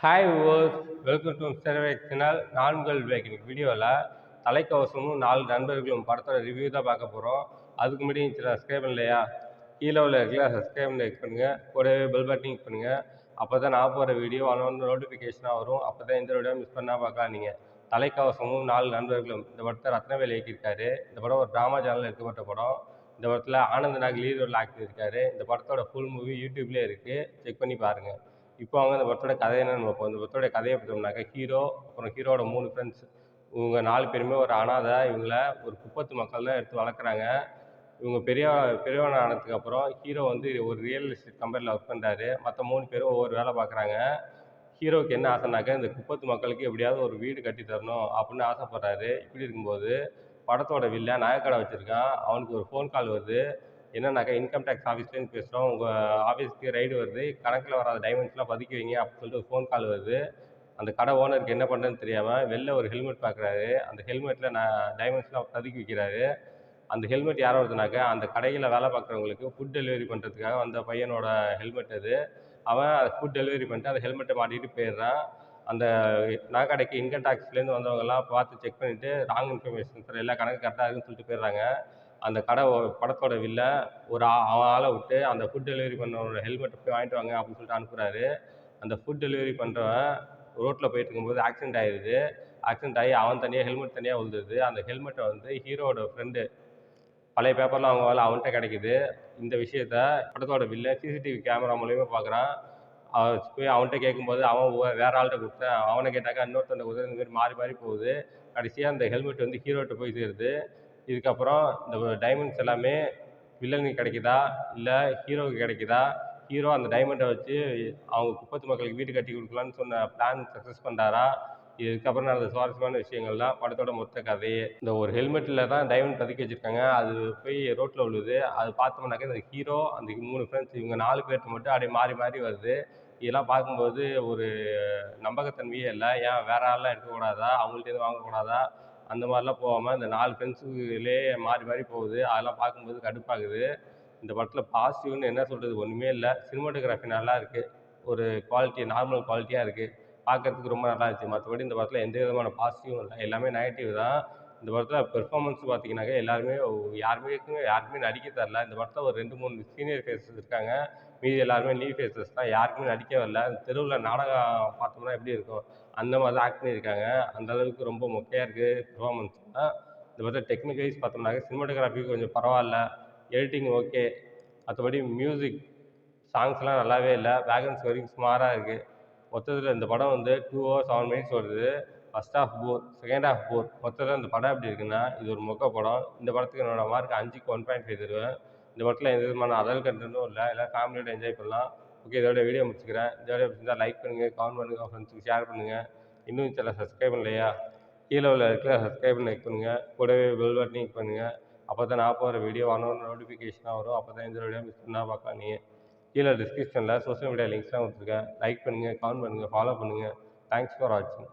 Hi viewers, welcome to mister channel. நான் உங்கள் விவேக். இன்னைக்கு வீடியோவில் தலைக்கவசமும் 4 நண்பர்களும் படத்தோட ரிவ்யூ தான் பார்க்க போகிறோம். அதுக்கு முன்னாடி சப்ஸ்கிரைப் பண்ணலையா? கீழே உள்ள இருக்குல்ல சப்ஸ்கிரைப் பண்ணி கிளிக் பண்ணுங்கள். கூடவே பெல் பட்டன் கிளிக் பண்ணுங்கள். அப்போ தான் நான் போகிற வீடியோ நோட்டிஃபிகேஷனாக வரும். அப்போ தான் எந்த வீடியோ மிஸ் பண்ணால் பார்க்கலாம். நீங்கள் தலைக்கவசமும் 4 நண்பர்களும் இந்த படத்தை ரத்னவேல் இயக்கியிருக்காரு. இந்த படம் ஒரு ட்ராமா சேனலில் எடுக்கப்பட்ட படம். இந்த படத்தில் Anand Nag lead role act பண்ணியிருக்காரு. இந்த படத்தோட ஃபுல் மூவி யூடியூப்லேயே இருக்குது, செக் பண்ணி பாருங்கள். இப்போ அவங்க இந்த படத்தோட கதை என்னன்னு பார்ப்போம். இந்த படத்தோட கதையை பார்த்தோம்னாக்கா ஹீரோ, அப்புறம் ஹீரோட 3 ஃப்ரெண்ட்ஸ், இவங்க 4 பேருமே ஒரு அனாதை. இவங்கள ஒரு குப்பத்து மக்கள் தான் எடுத்து வளர்க்குறாங்க. இவங்க பெரியவன் ஆனதுக்கு அப்புறம் ஹீரோ வந்து ஒரு ரியல் எஸ்டேட் கம்பெனியில் ஒர்க் பண்ணுறாரு. மற்ற 3 பேரும் ஒவ்வொரு வேலை பார்க்குறாங்க. ஹீரோவுக்கு என்ன ஆசைனாக்கா இந்த குப்பத்து மக்களுக்கு எப்படியாவது ஒரு வீடு கட்டி தரணும் அப்படின்னு ஆசைப்படுறாரு. இப்படி இருக்கும்போது படத்தோட வில்லன் நகைக்கடை வச்சுருக்கான். அவனுக்கு ஒரு ஃபோன் கால் வருது. என்னன்னாக்கா இன்கம் டேக்ஸ் ஆஃபீஸ்லேருந்து பேசுகிறோம், உங்கள் ஆஃபீஸ்க்கு ரைடு வருது, கணக்கில் வராத டைமண்ட்ஸ்லாம் பதுக்கி வைங்க அப்படின்னு சொல்லிட்டு ஒரு ஃபோன் கால் வருது. அந்த கடை ஓனருக்கு என்ன பண்ணுறதுன்னு தெரியாமல் வெளில ஒரு ஹெல்மெட் பார்க்குறாரு. அந்த ஹெல்மெட்டில் டைமண்ட்ஸ்லாம் பதுக்கி வைக்கிறாரு. அந்த ஹெல்மெட் யாரோ வருதுனாக்கா அந்த கடையில் வேலை பார்க்குறவங்களுக்கு ஃபுட் டெலிவரி பண்ணுறதுக்காக வந்த பையனோட ஹெல்மெட் அது. அவன் ஃபுட் டெலிவரி பண்ணிட்டு அந்த ஹெல்மெட்டை மாட்டிகிட்டு போயிடுறான். அந்த நகைக்கடைக்கு இன்கம் டேக்ஸ்லேருந்து வந்தவங்கலாம் பார்த்து செக் பண்ணிவிட்டு ராங் இன்ஃபர்மேஷன் சார், எல்லா கணக்கும் கரெக்டாக இருக்குன்னு சொல்லிட்டு போயிடுறாங்க. அந்த படத்தோட வில்லன் அவன் ஆளை விட்டு அந்த ஃபுட் டெலிவரி பண்ணவனோட ஹெல்மெட்டை போய் வாங்கிட்டு வாங்க அப்படின்னு சொல்லிட்டு அனுப்புகிறாரு. அந்த ஃபுட் டெலிவரி பண்ணுறவன் ரோட்டில் போயிட்டு இருக்கும்போது ஆக்சிடென்ட் ஆயிடுது. ஆக்சிடென்ட் ஆகி அவன் தனியாக ஹெல்மெட் தனியாக விழுந்துருது. அந்த ஹெல்மெட்டை வந்து ஹீரோட ஃப்ரெண்டு பழைய பேப்பர்லாம் அவங்க வேலை அவன்கிட்ட கிடைக்குது. இந்த விஷயத்த படத்தோட வில்லன் சிசிடிவி கேமரா மூலியமா பார்க்குறான். போய் அவன்கிட்ட கேட்கும்போது அவன் வேற ஆள்கிட்ட கொடுத்தேன். அவனை கேட்டாக்கா இன்னொருத்தன்ட்ட கொடுத்தேன். இந்த மாதிரி மாறி மாறி போகுது. கடைசியாக அந்த ஹெல்மெட் வந்து ஹீரோட்ட போய் சேருது. இதுக்கப்புறம் இந்த டைமண்ட்ஸ் எல்லாமே வில்லனுக்கு கிடைக்குதா, இல்லை ஹீரோவுக்கு கிடைக்குதா? ஹீரோ அந்த டைமண்டை வச்சு அவங்க குப்பத்து மக்களுக்கு வீடு கட்டி கொடுக்கலான்னு சொன்ன பிளான் சக்ஸஸ் பண்ணுறாரா? இதுக்கப்புறம் நடந்த சுவாரஸ்யமான விஷயங்கள் தான் படத்தோட மொத்த கதையே. இந்த ஒரு ஹெல்மெட்டில் தான் டைமண்ட் பதுக்கி வச்சுருக்காங்க. அது போய் ரோட்டில் விழுது. அது பார்த்தோம்னாக்கா இந்த ஹீரோ, அந்த 3 ஃப்ரெண்ட்ஸ், இவங்க 4 பேர்ட்ட மட்டும் அப்படியே மாறி மாறி வருது. இதெல்லாம் பார்க்கும்போது ஒரு நம்பகத்தன்மையே இல்லை. ஏன் வேற ஆள்லாம் எடுக்கக்கூடாதா? அவங்கள்ட்டேருந்து வாங்கக்கூடாதா? அந்த மாதிரிலாம் போகாமல் இந்த 4 ஃப்ரெண்ட்ஸுகளே மாறி மாறி போகுது. அதெல்லாம் பார்க்கும்போது கடுப்பாகுது. இந்த படத்தில் பாசிட்டிவ்னு என்ன சொல்கிறது, ஒன்றுமே இல்லை. சினிமாட்டோகிராஃபி நல்லா இருக்குது. ஒரு குவாலிட்டி நார்மல் குவாலிட்டியாக இருக்குது. பார்க்கறதுக்கு ரொம்ப நல்லா இருந்துச்சு. மற்றபடி இந்த படத்தில் எந்த விதமான பாசிட்டிவும் இல்லை, எல்லாமே நெகட்டிவ் தான். இந்த படத்தில் பெர்ஃபார்மன்ஸ் பார்த்தீங்கன்னாக்கா யாருமே நடிக்க தரல. இந்த படத்தில் ஒரு 2, 3 சீனியர் ஃபேஸஸ் இருக்காங்க. மீதி எல்லாருமே நியூ ஃபேஸஸ் தான். யாருக்குமே நடிக்க வரல. தெருவில் நாடகம் பார்த்தோம்னா எப்படி இருக்கும், அந்த மாதிரி தான் ஆக்ட் பண்ணியிருக்காங்க. அந்த அளவுக்கு ரொம்ப மொக்கையாக இருக்குது பெர்ஃபார்மன்ஸ் தான். இந்த படத்தில் டெக்னிக் வைஸ் பார்த்தோம்னாக்கா சினிமாட்டோகிராஃபி கொஞ்சம் பரவாயில்ல, எடிட்டிங் ஓகே. மற்றபடி மியூசிக் சாங்ஸ்லாம் நல்லாவே இல்லை. பேக்ரவுண்ட் ஸ்கோரிங் சுமாராக இருக்குது. மொத்தத்தில் இந்த படம் வந்து 2 ஹவர்ஸ் 7 மினிட்ஸ் வருது. ஃபர்ஸ்ட் ஹாஃப் போர், செகண்ட் ஹாஃப் போர். மொத்தத்தில் இந்த படம் எப்படி இருக்குன்னா, இது ஒரு மொக்க படம். இந்த படத்துக்கு என்னோட மார்க் 5க்கு 1.5 தருவேன். இந்த படத்தில் எந்த விதமான அதர் கண்டென்ட்டும் இல்லை. எல்லாம் ஃபேமிலியோட என்ஜாய் பண்ணலாம். ஓகே, இதோட வீடியோ முடிச்சுக்கிறேன். இந்த வீடியோ பிடிச்சிருந்தா லைக் பண்ணுங்கள், கமெண்ட் பண்ணுங்கள், உங்கள் ஃப்ரெண்ட்ஸுக்கு ஷேர் பண்ணுங்கள். இன்னும் சேனல் சப்ஸ்கிரைப் பண்ணலையா? கீழே உள்ள இருக்கிற சப்ஸ்கிரைப் பண்ணி கிளிக் பண்ணுங்கள். கூடவே பெல் பட்டனையும் கிளிக் பண்ணுங்கள். அப்போ தான் நான் போகிற வீடியோ நோட்டிஃபிகேஷனாக வரும். அப்போ தான் இந்த வீடியோ மிஸ் பண்ணால் பார்க்கலாம் நீங்கள். கீழே டிஸ்கிரிப்ஷனில் சோஷியல் மீடியா லிங்க்ஸ்லாம் கொடுத்துருக்கேன். லைக் பண்ணுங்கள், கமெண்ட் பண்ணுங்கள், ஃபாலோ பண்ணுங்கள். தேங்க்ஸ் ஃபார் வாட்சிங்.